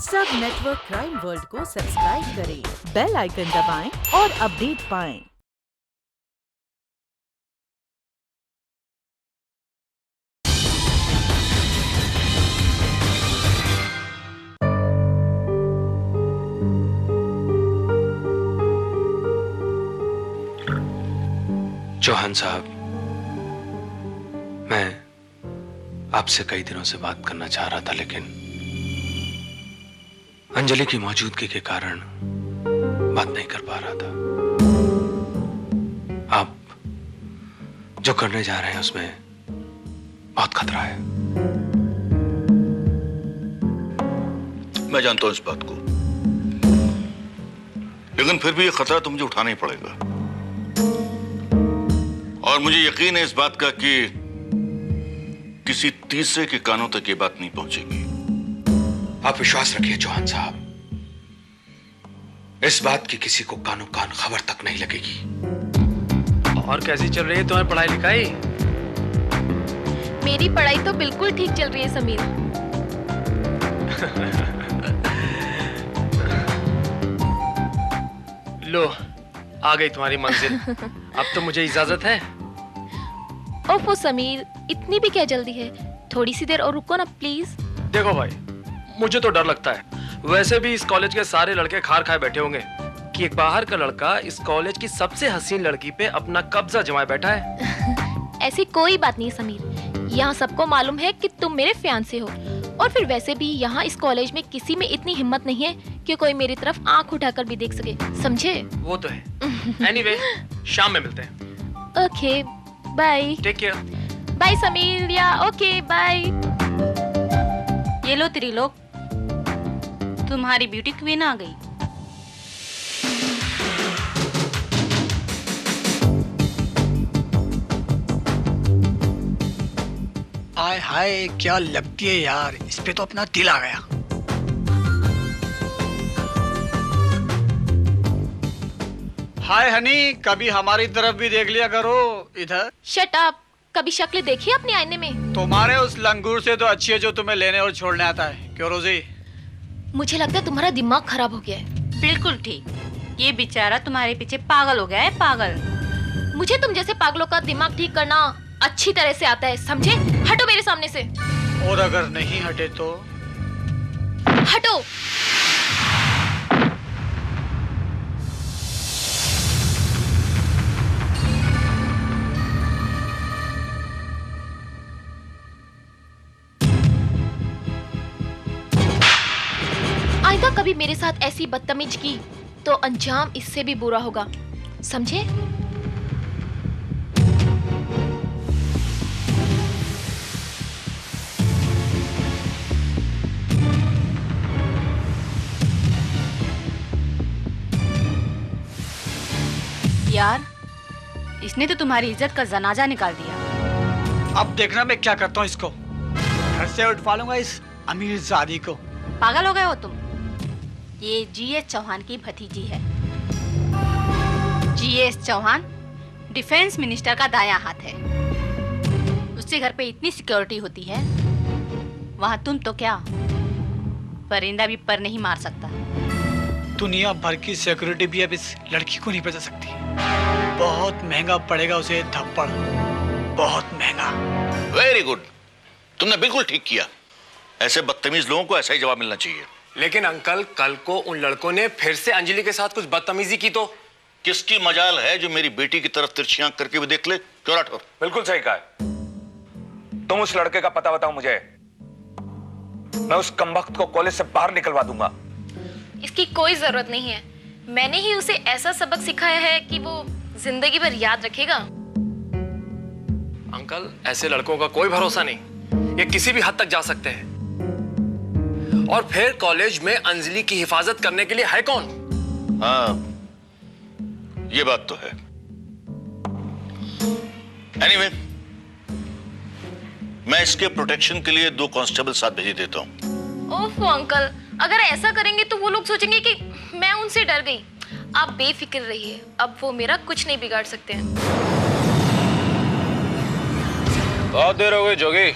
सब network crime world को subscribe करें, बेल आइकन दबाएं और अपडेट पाएं। चौहान साहब, मैं आपसे कई दिनों से बात करना चाह रहा था, लेकिन अंजलि की मौजूदगी के कारण बात नहीं कर पा रहा था। आप जो करने जा रहे हैं उसमें बहुत खतरा है। मैं जानता हूं इस बात को, लेकिन फिर भी ये खतरा तो मुझे उठाना ही पड़ेगा। और मुझे यकीन है इस बात का कि किसी तीसरे के कानों तक ये बात नहीं पहुंचेगी। आप विश्वास रखिए चौहान साहब, इस बात की किसी को कानों कान खबर तक नहीं लगेगी। और कैसी चल रही है तुम्हारी पढ़ाई लिखाई? मेरी पढ़ाई तो बिल्कुल ठीक चल रही है समीर। लो, आ गई तुम्हारी मंजिल। अब तो मुझे इजाजत है। ओफो समीर, इतनी भी क्या जल्दी है? थोड़ी सी देर और रुको ना प्लीज। देखो भाई, मुझे तो डर लगता है। वैसे भी इस कॉलेज के सारे लड़के खार खाए बैठे होंगे कि एक बाहर का लड़का इस कॉलेज की सबसे हसीन लड़की पे अपना कब्जा जमाए बैठा है। ऐसी कोई बात नहीं समीर, यहाँ सबको मालूम है कि तुम मेरे फियांसे हो। और फिर वैसे भी यहाँ इस कॉलेज में किसी में इतनी हिम्मत नहीं है कि कोई मेरी तरफ आंख उठाकर भी देख सके, समझे? वो तो है। एनीवे, शाम में मिलते हैं। Okay bye. Take care. Bye Sameer. या ओके बाय। ये लो त्रिलोक, तुम्हारी ब्यूटी क्वीन आ गई। हाय हाय, क्या लगती है यार, इस पे तो अपना दिल आ गया। हाय हनी, कभी हमारी तरफ भी देख लिया करो। इधर शट अप। कभी शक्ल देखी अपने आईने में? तुम्हारे उस लंगूर से तो अच्छी है जो तुम्हें लेने और छोड़ने आता है। क्यों रोजी? मुझे लगता है तुम्हारा दिमाग खराब हो गया है। बिल्कुल ठीक, ये बेचारा तुम्हारे पीछे पागल हो गया है, पागल। मुझे तुम जैसे पागलों का दिमाग ठीक करना अच्छी तरह से आता है, समझे? हटो मेरे सामने से। और अगर नहीं हटे तो? हटो। आइंदा कभी मेरे साथ ऐसी बदतमीज की तो अंजाम इससे भी बुरा होगा, समझे? यार, इसने तो तुम्हारी इज्जत का जनाजा निकाल दिया। अब देखना मैं क्या करता हूँ इसको। घर से उठवा लूंगा इस अमीर जादी को। पागल हो गए हो तुम? ये जीएस चौहान की भतीजी है। जीएस चौहान डिफेंस मिनिस्टर का दायां हाथ है। उसके घर पे इतनी सिक्योरिटी होती है, वहां तुम तो क्या परिंदा भी पर नहीं मार सकता। दुनिया भर की सिक्योरिटी भी अब इस लड़की को नहीं बचा सकती। बहुत महंगा पड़ेगा उसे थप्पड़, बहुत महंगा। वेरी गुड, तुमने बिल्कुल ठीक किया। ऐसे बदतमीज लोगों को ऐसा ही जवाब मिलना चाहिए। लेकिन अंकल, कल को उन लड़कों ने फिर से अंजलि के साथ कुछ बदतमीजी की तो? किसकी मजाल है जो मेरी बेटी की तरफ तिरछी आंख करके भी देख ले? क्यों राठौर? बिल्कुल सही कहा है। तुम उस लड़के का पता बताओ मुझे, मैं उस कमबख्त को कॉलेज से बाहर निकलवा दूंगा। इसकी कोई जरूरत नहीं है। मैंने ही उसे ऐसा सबक सिखाया है कि वो जिंदगी भर याद रखेगा। अंकल, ऐसे लड़कों का कोई भरोसा नहीं, ये किसी भी हद तक जा सकते हैं। और फिर कॉलेज में अंजलि की हिफाजत करने के लिए है कौन? हाँ, ये बात तो है। एनीवे, मैं इसके प्रोटेक्शन के लिए 2 कांस्टेबल साथ भेज देता हूं। ओफो अंकल, अगर ऐसा करेंगे तो वो लोग सोचेंगे कि मैं उनसे डर गई। आप बेफिक्र रहिए, अब वो मेरा कुछ नहीं बिगाड़ सकते हैं। बहुत देर हो गई जोगी,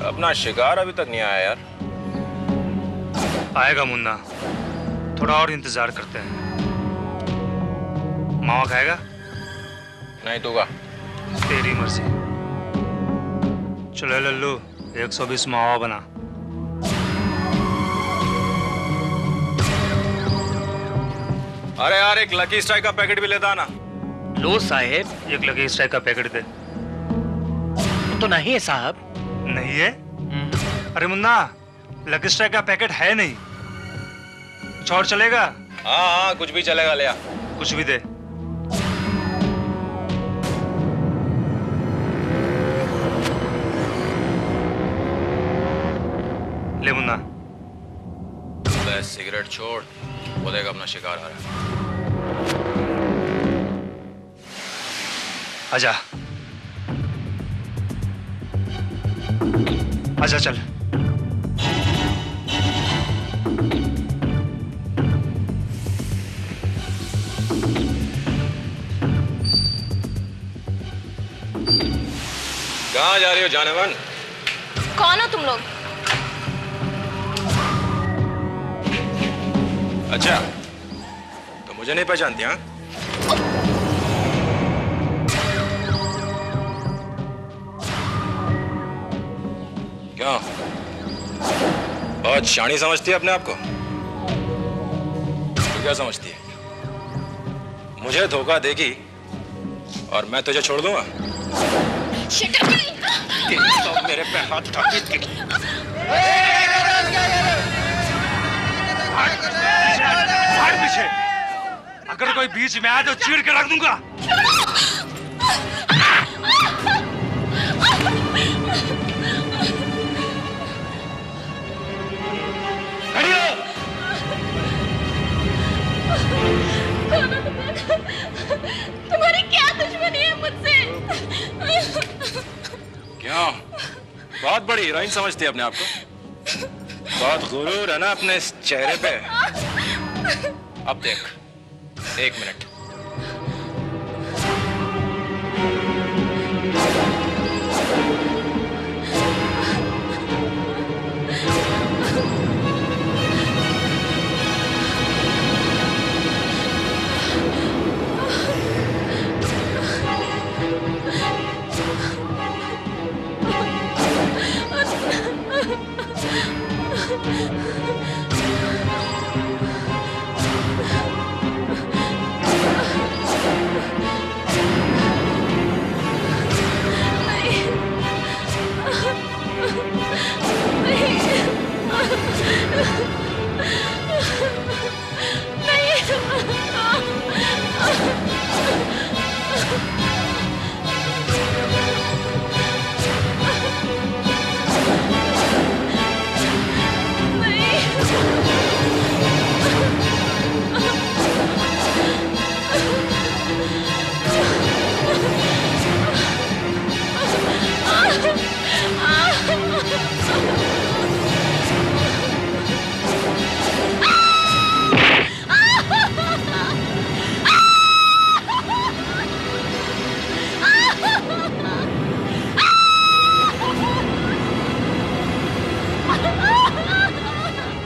अपना शिकार अभी तक नहीं आया यार। आएगा मुन्ना, थोड़ा और इंतजार करते हैं। मावा खाएगा? नहीं दूंगा। तेरी मर्जी। चलो लल्लू, 120 मावा बना। अरे यार, एक लकी स्ट्राइक का पैकेट भी लेता ना। लो साहेब, एक लगी स्ट्राइक का पैकेट दे। तो नहीं है साहब। नहीं है? अरे मुन्ना, लकी स्ट्राइक का पैकेट है नहीं। कुछ और चलेगा? हाँ, कुछ भी चलेगा, ले आ। कुछ भी दे। ले मुन्ना। बस सिगरेट छोड़, वो देख अपना शिकार आ रहा है। आजा आजा, चल। कहाँ जा रही हो जानेमन? कौन हो तुम लोग? अच्छा, तो मुझे नहीं पहचानती? हाँ, क्यों? बहुत शानी समझती है अपने आप को? तो क्या समझती है? मुझे धोखा देगी और मैं तुझे छोड़ दूंगा? तो मेरे पे हाथ उठाती थी। भाग पीछे। अगर कोई बीच में आए तो चीर के रख दूंगा। तुम्हारी क्या दुश्मनी है मुझसे? क्यों? बहुत बड़ी हीरोइन समझती है अपने आप को? बहुत गुरूर है ना अपने इस चेहरे पे। अब देख, 1 मिनट।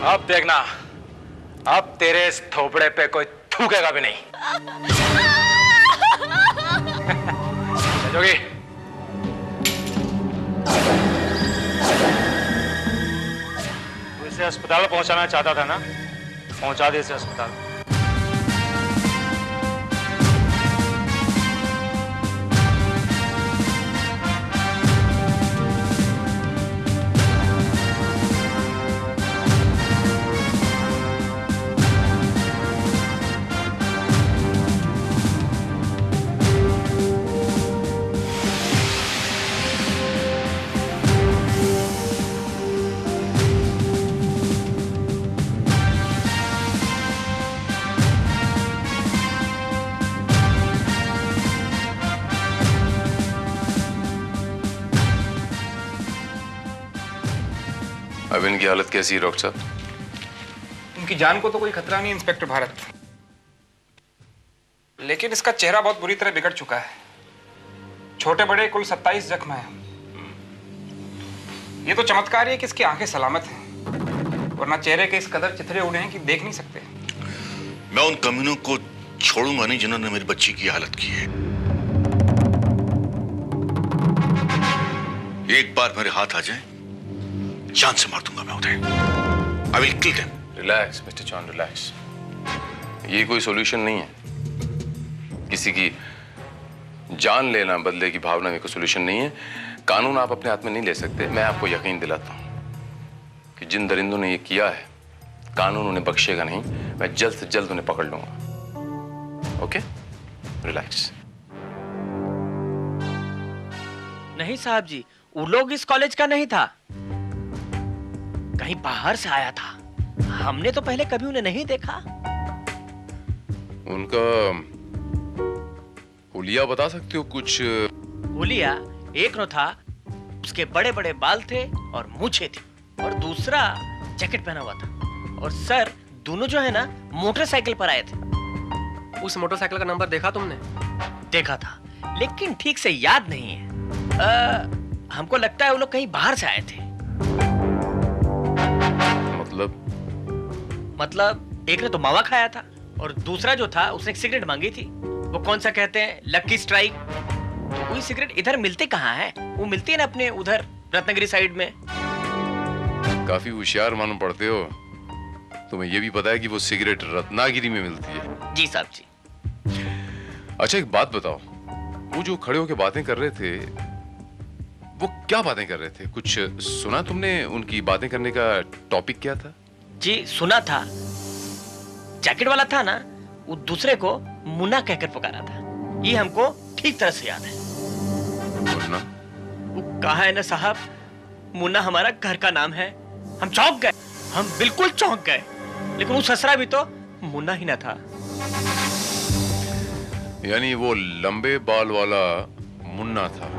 अब देखना, अब तेरे इस थोपड़े पे कोई थूकेगा भी नहीं। जोगी, तू इसे अस्पताल पहुंचाना चाहता था ना? पहुंचा दे इसे अस्पताल। अब इनकी हालत कैसी है डॉक्टर साहब? उनकी जान को तो कोई खतरा नहीं इंस्पेक्टर भारत, लेकिन इसका चेहरा बहुत बुरी तरह बिगड़ चुका है। छोटे बड़े कुल 27 जख्म हैं। ये तो चमत्कार है कि इसकी आंखें सलामत हैं, वरना चेहरे के इस कदर चिथड़े उड़े हैं कि देख नहीं सकते। मैं उन कमीनों को छोड़ूंगा नहीं जिन्होंने मेरी बच्ची की हालत की है। एक बार मेरे हाथ आ जाए, जान से मार दूंगा मैं उन्हें। I will kill them. Relax mister Chauhan, relax. ये कोई सॉल्यूशन नहीं है। किसी की जान लेना बदले की भावना में कोई सॉल्यूशन नहीं है। कानून आप अपने हाथ में नहीं ले सकते। मैं आपको यकीन दिलाता हूं कि जिन दरिंदों ने ये किया है, कानून उन्हें बख्शेगा नहीं। मैं जल्द से जल्द उन्हें पकड़ लूंगा। Okay, relax. नहीं साहब जी, वो लोग इस कॉलेज का नहीं था, कहीं बाहर से आया था। हमने तो पहले कभी उन्हें नहीं देखा। उनका हुलिया बता सकते हो कुछ? हुलिया एक नो था, उसके बड़े बड़े बाल थे और मूछें थी, और दूसरा जैकेट पहना हुआ था। और सर, दोनों जो है ना मोटरसाइकिल पर आए थे। उस मोटरसाइकिल का नंबर देखा तुमने? देखा था, लेकिन ठीक से याद नहीं है। हमको लगता है वो लोग कहीं बाहर से आए थे। मतलब एक ने तो मावा खाया था, और दूसरा जो था उसने एक सिगरेट मांगी थी। वो कौन सा कहते हैं, लकी स्ट्राइक। तो कोई सिगरेट इधर मिलते कहाँ है? वो मिलती है ना अपने उधर रत्नागिरी साइड में। काफी होशियार मालूम पड़ते हो। तुम्हें ये भी पता है कि वो सिगरेट रत्नागिरी में मिलती है? जी साहब जी। अच्छा एक बात बताओ, वो जो खड़े होकर बातें कर रहे थे, वो क्या बातें कर रहे थे? कुछ सुना तुमने? उनकी बातें करने का टॉपिक क्या था? जी सुना था। जैकेट वाला था ना, वो दूसरे को मुन्ना कहकर पुकारा था। ये हमको ठीक तरह से याद है। मुन्ना? वो कहा है ना साहब, मुन्ना हमारा घर का नाम है। हम चौंक गए, हम बिल्कुल चौंक गए। लेकिन वो ससरा भी तो मुन्ना ही ना था। यानी वो लंबे बाल वाला मुन्ना था?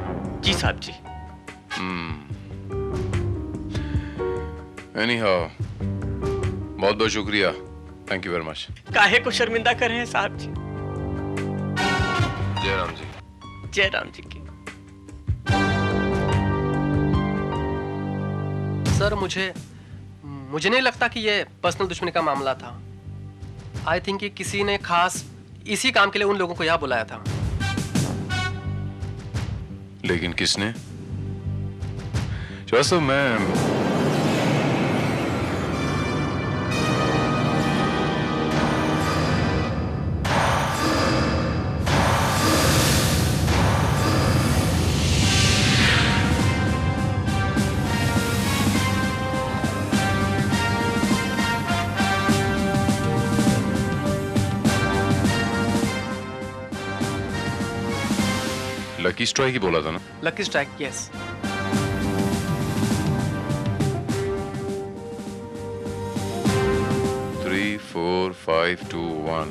जी साहब जी। एनीहाउ, बहुत बहुत शुक्रिया। Thank you very much. काहे को शर्मिंदा कर रहे हैं साहब जी? जय राम जी। जय राम जी की। सर, मुझे नहीं लगता कि ये पर्सनल दुश्मनी का मामला था। आई थिंक कि किसी ने खास इसी काम के लिए उन लोगों को यहाँ बुलाया था। लेकिन किसने? श्रीवास्तव, मैं लकी स्ट्राइक ही बोला था ना? Lucky strike, yes. Three 4 5 2 1,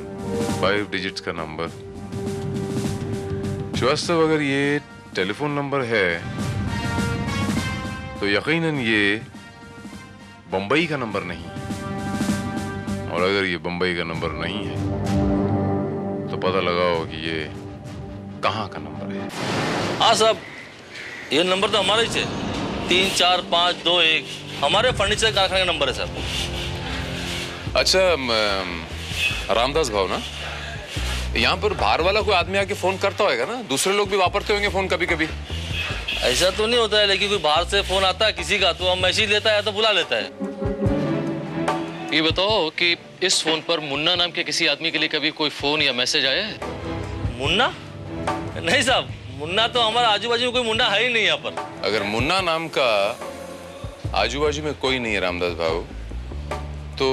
5 digits का नंबर। श्रीवास्तव, अगर ये टेलीफोन नंबर है तो यकीनन ये बंबई का नंबर नहीं है। और अगर ये बंबई का नंबर नहीं है तो पता लगाओ कि ये कहाँ का नंबर है। हाँ साहब, ये नंबर तो हमारा ही है, 34521। हमारे फर्नीचर कारखाने का नंबर है साहब। अच्छा, रामदास भाव ना, यहाँ पर बाहर वाला कोई आदमी आके फोन करता होगा ना? दूसरे लोग भी वापरते होंगे फोन कभी कभी। ऐसा तो नहीं होता है, लेकिन कोई बाहर से फोन आता है किसी का तो हम मैसेज लेता है तो बुला लेता है। ये बताओ कि इस फोन पर मुन्ना नाम के किसी आदमी के लिए कभी कोई फोन या मैसेज आया है? मुन्ना? नहीं साहब, मुन्ना तो हमारा आजू बाजू में कोई मुन्ना है ही नहीं यहाँ पर। अगर मुन्ना नाम का आजू बाजू में कोई नहीं है रामदास भाव, तो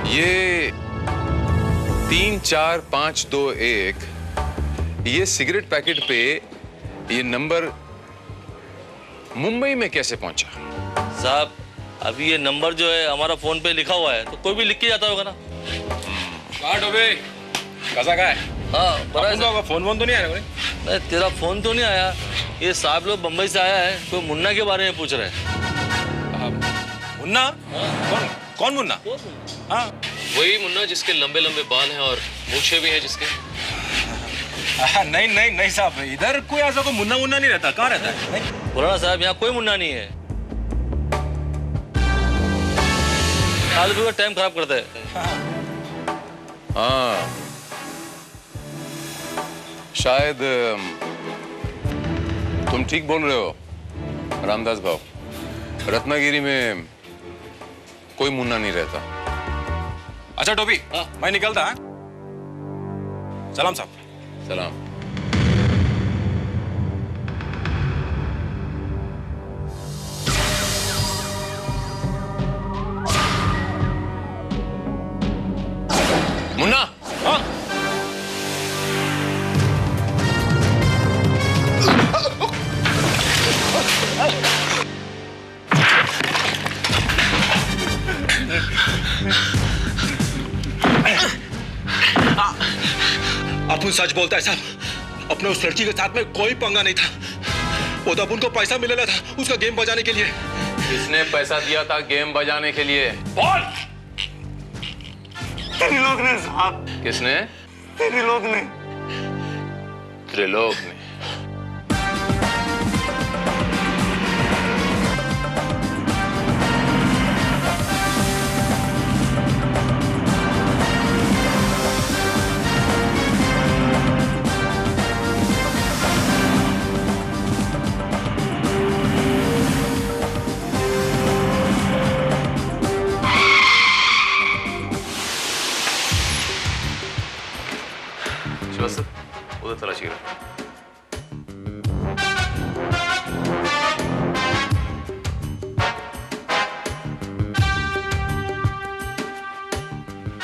ये 34521 ये सिगरेट पैकेट पे ये नंबर मुंबई में कैसे पहुंचा? साहब, अभी ये नंबर जो है हमारा फोन पे लिखा हुआ है, तो कोई भी लिख के जाता होगा ना। कैसा है? हाँ, बड़ा फोन तो नहीं आया? नहीं, तेरा फोन तो नहीं आया। ये साहब लोग बम्बई से आया है, तो मुन्ना के बारे में पूछ रहे हैं। मुन्ना? कौन मुन्ना? हाँ, वही मुन्ना जिसके लंबे लंबे बाल हैं और मूछें भी हैं जिसके। नहीं साहब, इधर कोई ऐसा कोई मुन्ना नहीं रहता। कहाँ रहता है? बोला ना साहब, यहाँ कोई मुन्ना नहीं है। फालतू का टाइम खराब करता है। हाँ, शायद तुम ठीक बोल रहे हो रामदास भाव। रत्नागिरी में कोई मुन्ना नहीं रहता। अच्छा टोपी, मैं निकलता। हाँ? सलाम साहब। सलाम। मुन्ना। हाँ? अपुन सच बोलता है साहब। अपने उस लड़की के साथ में कोई पंगा नहीं था। वो तो अपुन को पैसा मिलेला था उसका गेम बजाने के लिए। किसने पैसा दिया था गेम बजाने के लिए? बोल। त्रिलोक ने साहब। किसने? त्रिलोक ने। त्रिलोक ने। उधर तलाशी करो।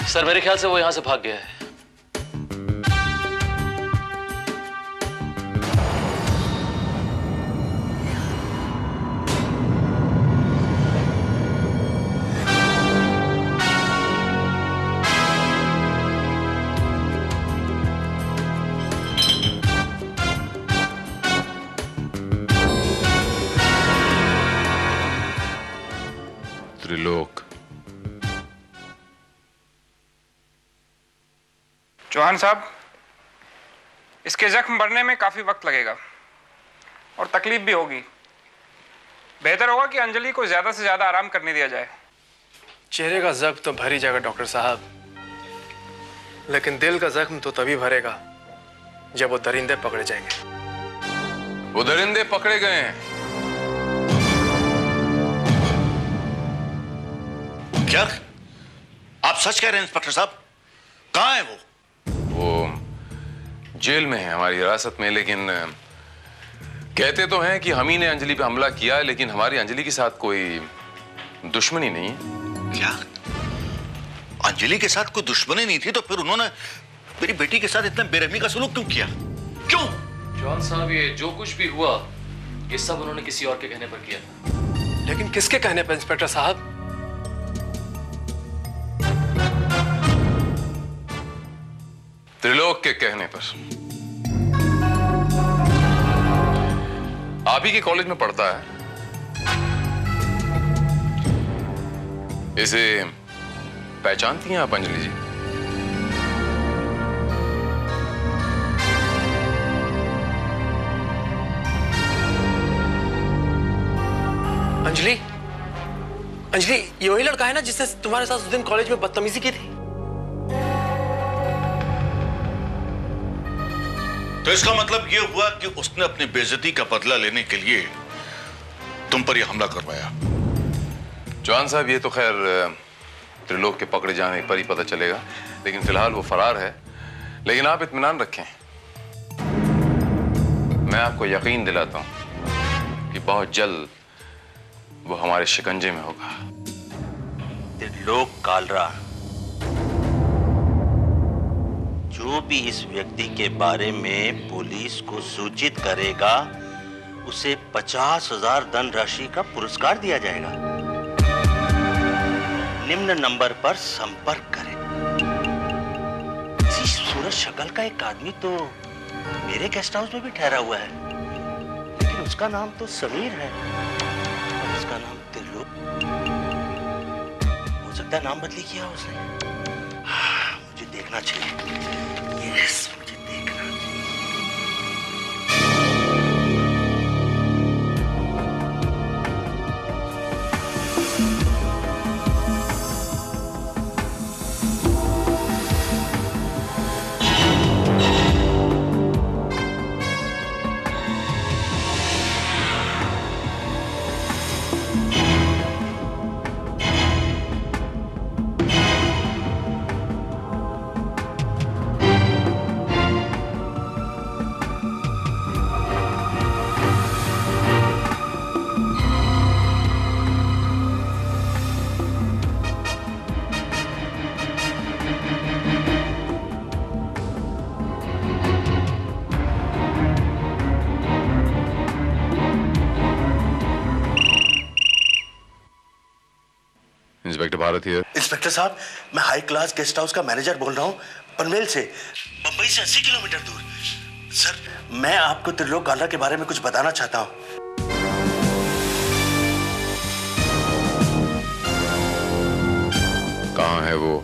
सर मेरे ख्याल से वो यहां से भाग गया है। त्रिलोक। चौहान साहब, इसके जख्म भरने में काफी वक्त लगेगा और तकलीफ भी होगी। बेहतर होगा कि अंजलि को ज्यादा से ज्यादा आराम करने दिया जाए। चेहरे का जख्म तो भर ही जाएगा डॉक्टर साहब, लेकिन दिल का जख्म तो तभी भरेगा जब वो दरिंदे पकड़े जाएंगे। वो दरिंदे पकड़े गए हैं। क्या आप सच कह रहे हैं इंस्पेक्टर साहब? कहां है वो? वो जेल में है, हमारी हिरासत में। लेकिन कहते तो हैं कि हम ही ने अंजलि पे हमला किया है, लेकिन हमारी अंजलि के साथ कोई दुश्मनी नहीं है। क्या अंजलि के साथ कोई दुश्मनी नहीं थी तो फिर उन्होंने मेरी बेटी के साथ इतना बेरहमी का सलूक क्यों किया? क्यों? जॉन साहब, ये जो कुछ भी हुआ ये सब उन्होंने किसी और के कहने पर किया। लेकिन किसके कहने पर इंस्पेक्टर साहब? त्रिलोक के कहने पर। आप ही के कॉलेज में पढ़ता है। इसे पहचानती हैं आप अंजलि जी? अंजलि? अंजलि ये वही लड़का है ना जिसने तुम्हारे साथ उस दिन कॉलेज में बदतमीजी की थी? तो इसका मतलब यह हुआ कि उसने अपनी बेइज्जती का बदला लेने के लिए तुम पर यह हमला करवाया। जॉन साहब, ये तो खैर त्रिलोक के पकड़े जाने पर ही पता चलेगा, लेकिन फिलहाल वो फरार है। लेकिन आप इत्मीनान रखें, मैं आपको यकीन दिलाता हूं कि बहुत जल्द वो हमारे शिकंजे में होगा। त्रिलोक कालरा जो भी इस व्यक्ति के बारे में पुलिस को सूचित करेगा उसे 50,000 धनराशि का पुरस्कार दिया जाएगा। निम्न नंबर पर संपर्क करें। इसी सूरज शक्ल का एक आदमी तो मेरे गेस्ट हाउस में भी ठहरा हुआ है, लेकिन उसका नाम तो समीर है और इसका नाम त्रिलोक। हो सकता है नाम बदली किया उसने। मुझे देखना चाहिए। यस, मुझे देखना चाहिए। Inspector Bharat here. इंस्पेक्टर साहब, मैं हाई क्लास गेस्ट हाउस का मैनेजर बोल रहा हूँ, पनवेल से, मुंबई से 80 किलोमीटर दूर। सर, मैं आपको त्रिलोक काला के बारे में कुछ बताना चाहता हूँ। कहाँ है वो?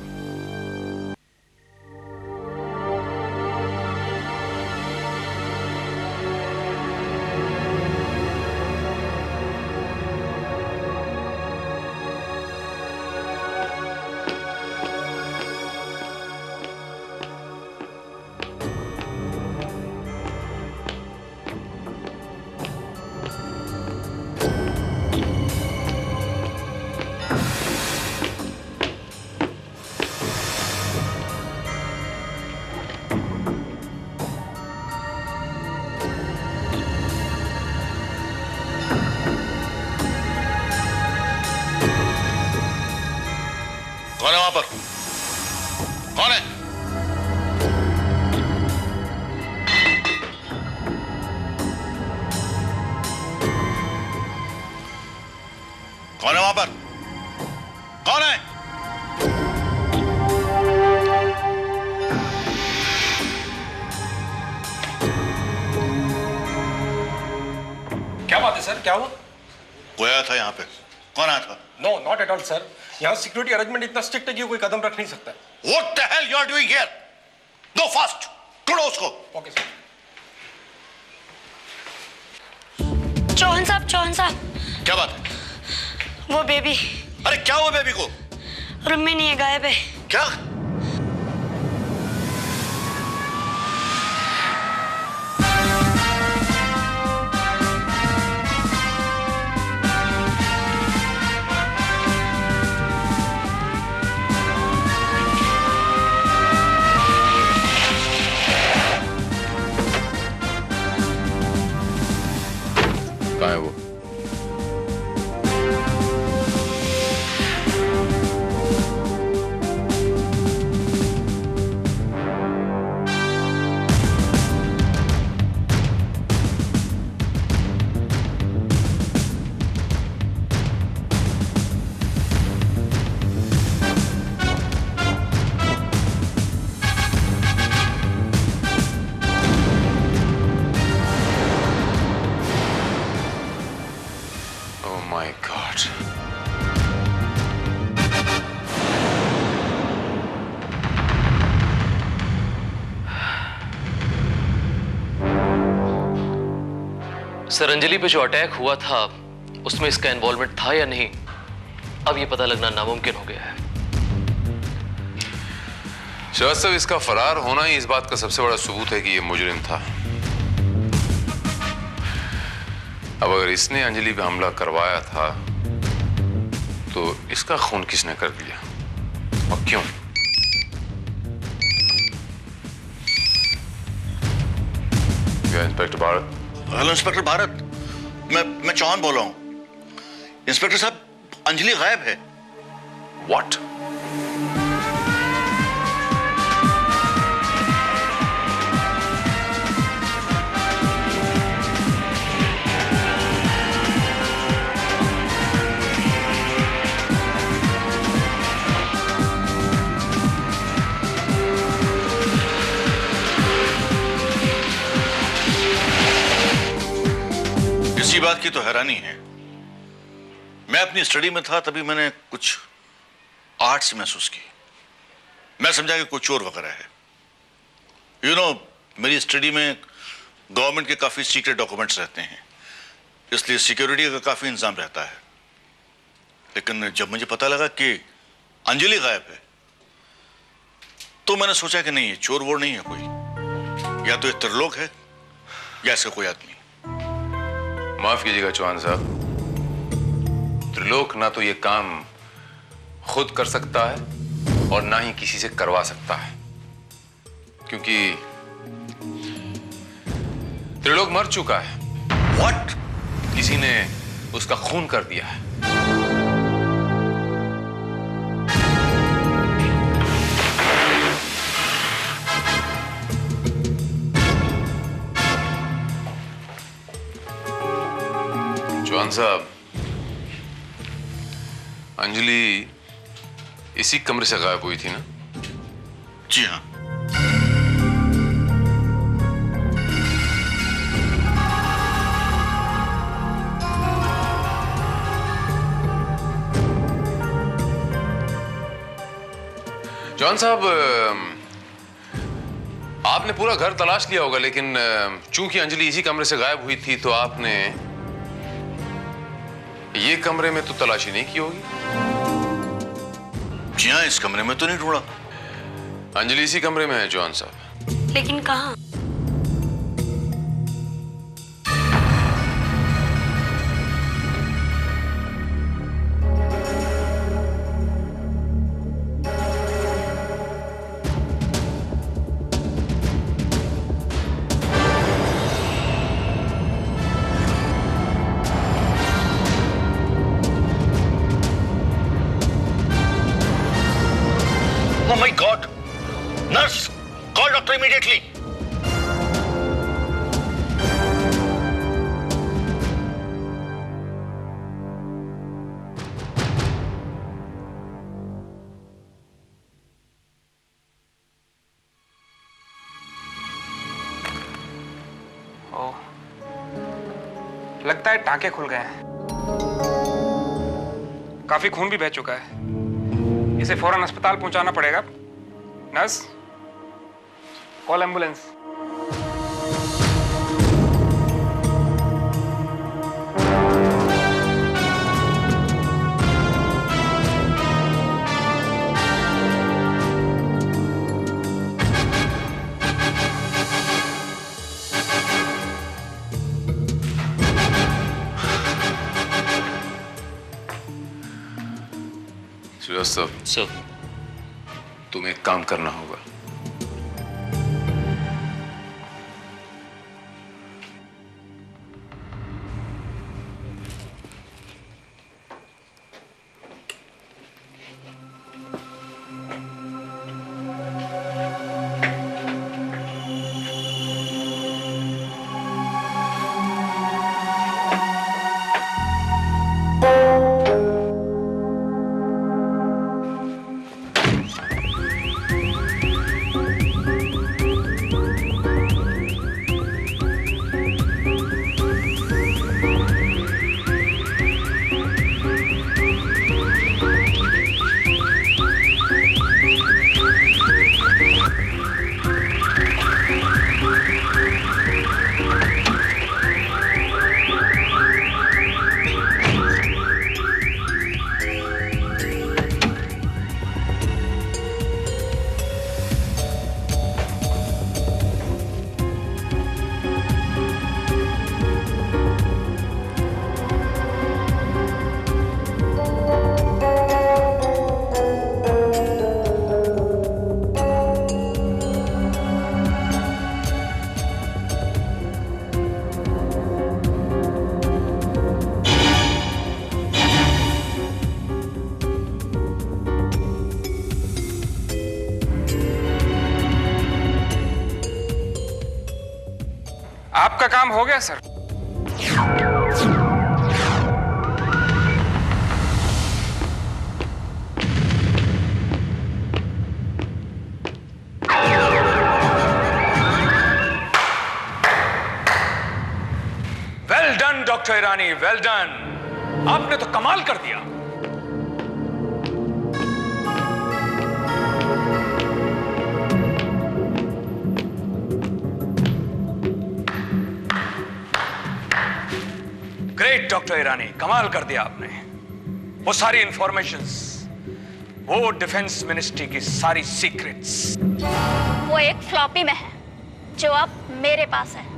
कौन है वहां पर? कौन है? कौन है वहां पर? कौन है? क्या बात है सर, क्या हुआ? कोई आया था यहाँ पे? कौन आया था? No, not at all sir. यहाँ सिक्योरिटी अरेंजमेंट इतना स्ट्रिक्ट है कि कोई कदम रख नहीं सकता। What the hell you are doing here? Go fast! ढूंढो उसको। Okay sir. चौहान साहब। क्या बात है? वो बेबी। अरे क्या हुआ बेबी को? रूम में नहीं है, गायब है। क्या? कहाँ है वो? Oh my God. Sir, Anjali पे जो अटैक हुआ था उसमें इसका इन्वॉल्वमेंट था या नहीं, अब ये पता लगना नामुमकिन हो गया है। श्रीवास्तव, इसका फरार होना ही इस बात का सबसे बड़ा सबूत है कि ये मुजरिम था। अब अगर इसने अंजलि पे हमला करवाया था तो इसका खून किसने कर दिया और क्यों? Inspector Bharat. Hello inspector Bharat, मैं चौहान बोल रहा हूं। इंस्पेक्टर साहब, अंजलि गायब है। व्हाट? इसी बात की तो हैरानी है। मैं अपनी स्टडी में था, तभी मैंने कुछ आर्ट्स महसूस की। मैं समझा कि कोई चोर वगैरह है। यू नो, मेरी स्टडी में गवर्नमेंट के काफी सीक्रेट डॉक्यूमेंट्स रहते हैं, इसलिए सिक्योरिटी का काफी इंतजाम रहता है। लेकिन जब मुझे पता लगा कि अंजलि गायब है, तो मैंने सोचा कि नहीं, ये चोर वोर नहीं है कोई, या तो ये त्रिलोक है या ऐसा कोई आदमी। माफ कीजिएगा चौहान साहब, त्रिलोक ना तो ये काम खुद कर सकता है और ना ही किसी से करवा सकता है, क्योंकि त्रिलोक मर चुका है। व्हाट? किसी ने उसका खून कर दिया है। चौहान साहब, अंजलि इसी कमरे से गायब हुई थी ना? जी हाँ। जॉन साहब, आपने पूरा घर तलाश लिया होगा, लेकिन चूंकि अंजलि इसी कमरे से गायब हुई थी तो आपने ये कमरे में तो तलाशी नहीं की होगी। जी हाँ, इस कमरे में तो नहीं ढूंढा। अंजलि इसी कमरे में है जॉन साहब। लेकिन कहाँ? Oh my God! Nurse, call doctor immediately. ओह, लगता है टांके खुल गए हैं। काफी खून भी बह चुका है। इसे फौरन अस्पताल पहुंचाना पड़ेगा। Nurse, call ambulance. सर, तुम्हें एक काम करना होगा। आपका काम हो गया सर। वेल डन डॉक्टर ईरानी, वेल डन। आपने तो कमाल कर दिया। ग्रेट डॉक्टर ईरानी, कमाल कर दिया आपने। वो सारी इंफॉर्मेशंस, वो डिफेंस मिनिस्ट्री की सारी सीक्रेट्स, वो एक फ्लॉपी में है जो अब मेरे पास है।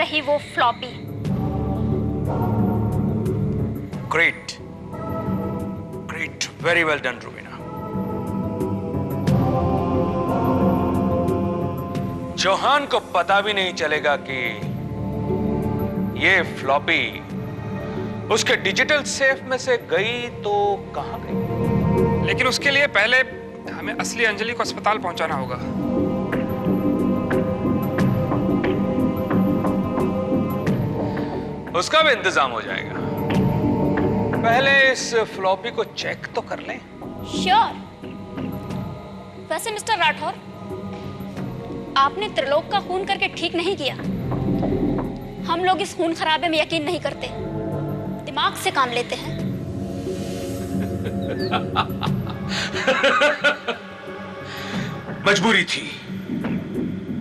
रही वो floppy. Great, great, very well done Rubina. Chauhan को पता भी नहीं चलेगा कि ये फ्लॉपी उसके डिजिटल सेफ में से गई तो कहां गई? लेकिन उसके लिए पहले हमें असली अंजलि को अस्पताल पहुंचाना होगा। उसका भी इंतजाम हो जाएगा। पहले इस फ्लॉपी को चेक तो कर लें। श्योर। वैसे मिस्टर राठौर, आपने त्रिलोक का खून करके ठीक नहीं किया। हम लोग इस खून खराबे में यकीन नहीं करते, दिमाग से काम लेते हैं। मजबूरी थी।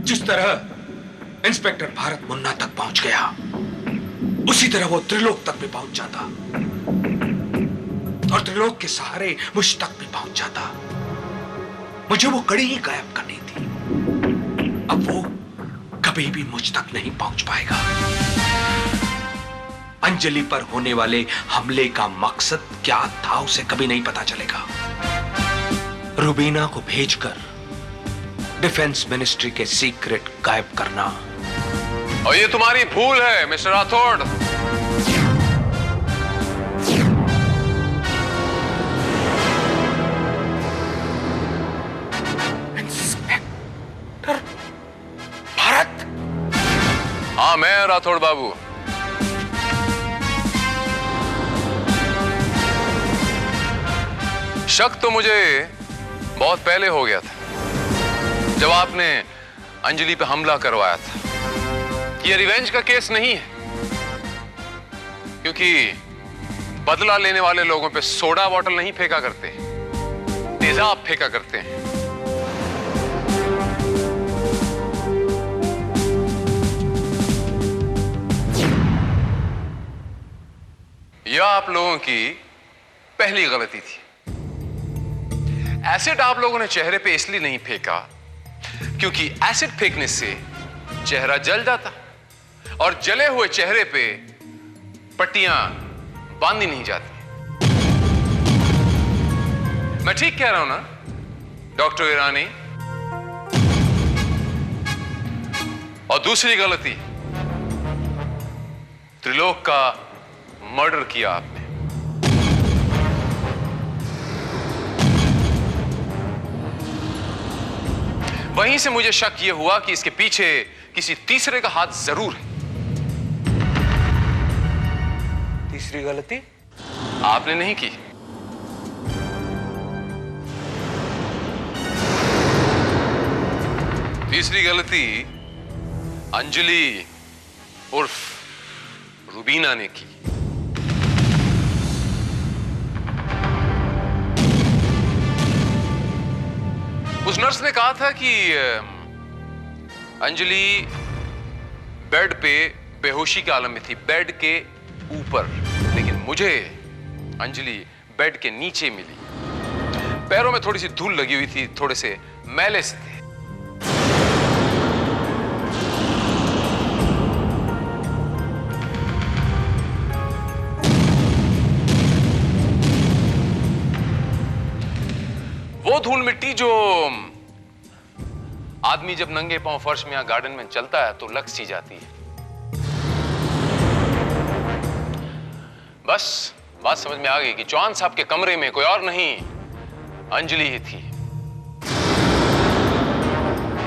जिस तरह इंस्पेक्टर भारत मुन्ना तक पहुंच गया, उसी तरह वो त्रिलोक तक भी पहुंच जाता और त्रिलोक के सहारे मुझ तक भी पहुंच जाता। मुझे वो कड़ी ही गायब करनी थी। अब वो कभी भी मुझ तक नहीं पहुंच पाएगा। अंजलि पर होने वाले हमले का मकसद क्या था उसे कभी नहीं पता चलेगा। रूबीना को भेजकर डिफेंस मिनिस्ट्री के सीक्रेट गायब करना, और ये तुम्हारी भूल है मिस्टर राठौड़। इंस्पेक्टर भारत? हाँ, मैं राठौड़ बाबू। शक तो मुझे बहुत पहले हो गया था, जब आपने अंजलि पे हमला करवाया था। ये रिवेंज का केस नहीं है, क्योंकि बदला लेने वाले लोगों पे सोडा बॉटल नहीं फेंका करते, तेजाब फेंका करते हैं। यह आप लोगों की पहली गलती थी। एसिड आप लोगों ने चेहरे पे इसलिए नहीं फेंका क्योंकि एसिड फेंकने से चेहरा जल जाता, और जले हुए चेहरे पे पट्टियां बांधी नहीं जाती। मैं ठीक कह रहा हूं ना डॉक्टर ईरानी? और दूसरी गलती, त्रिलोक का मर्डर किया आपने। वहीं से मुझे शक यह हुआ कि इसके पीछे किसी तीसरे का हाथ जरूर है। तीसरी गलती आपने नहीं की। तीसरी गलती अंजलि उर्फ रूबीना ने की। उस नर्स ने कहा था कि अंजलि बेड पे बेहोशी के आलम में थी, बेड के ऊपर, लेकिन मुझे अंजलि बेड के नीचे मिली। पैरों में थोड़ी सी धूल लगी हुई थी, थोड़े से मैले से थे। वो धूल मिट्टी जो आदमी जब नंगे पांव फर्श में या गार्डन में चलता है तो लग सी जाती है। बस बात समझ में आ गई कि चौहान साहब के कमरे में कोई और नहीं, अंजलि ही थी।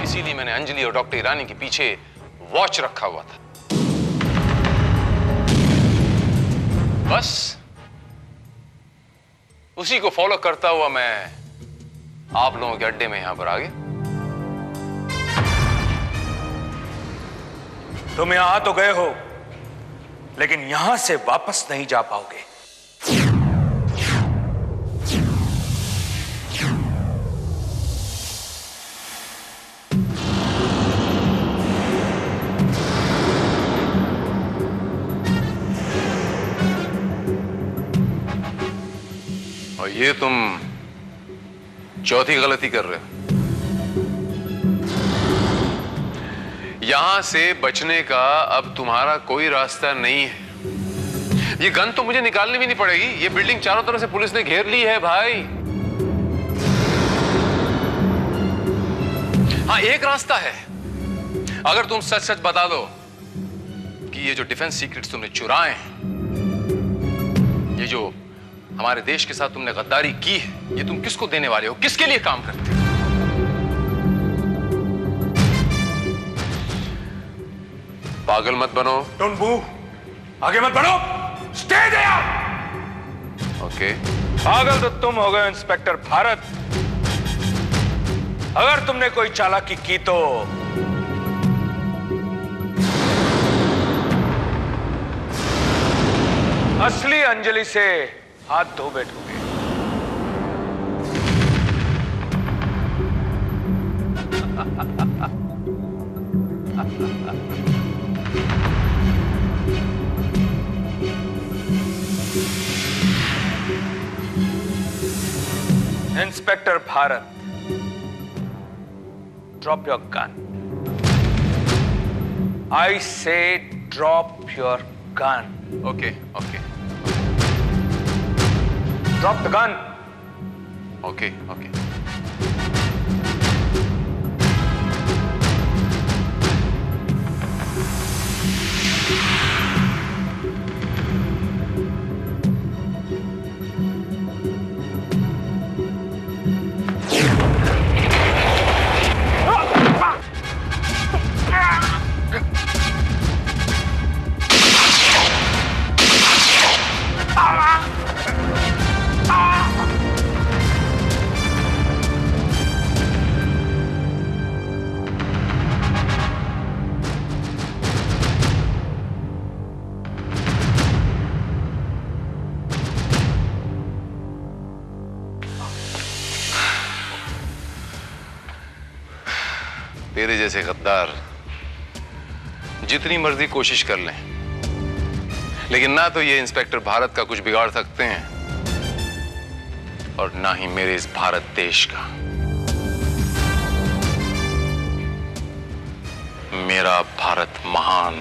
इसीलिए मैंने अंजलि और डॉक्टर ईरानी के पीछे वॉच रखा हुआ था। बस उसी को फॉलो करता हुआ मैं आप लोगों के अड्डे में यहां पर आ गया। तुम यहां तो गए हो, लेकिन यहां से वापस नहीं जा पाओगे। और ये तुम चौथी गलती कर रहे हो। यहां से बचने का अब तुम्हारा कोई रास्ता नहीं है। ये गन तो मुझे निकालनी भी नहीं पड़ेगी, ये बिल्डिंग चारों तरफ से पुलिस ने घेर ली है भाई। हाँ, एक रास्ता है, अगर तुम सच सच बता दो कि ये जो डिफेंस सीक्रेट्स तुमने चुराए हैं, ये जो हमारे देश के साथ तुमने गद्दारी की है, ये तुम किसको देने वाले हो, किसके लिए काम करते हो? पागल मत बनो। डोंट मूव, आगे मत बढ़ो, स्टे देयर। ओके। पागल तो तुम हो गए इंस्पेक्टर भारत। अगर तुमने कोई चालाकी की तो असली अंजलि से हाथ धो बैठोगे। Inspector Bharat, drop your gun. I say drop your gun. Okay okay. Drop the gun. Okay okay. तेरे जैसे गद्दार जितनी मर्जी कोशिश कर लें, लेकिन ना तो ये इंस्पेक्टर भारत का कुछ बिगाड़ सकते हैं और ना ही मेरे इस भारत देश का। मेरा भारत महान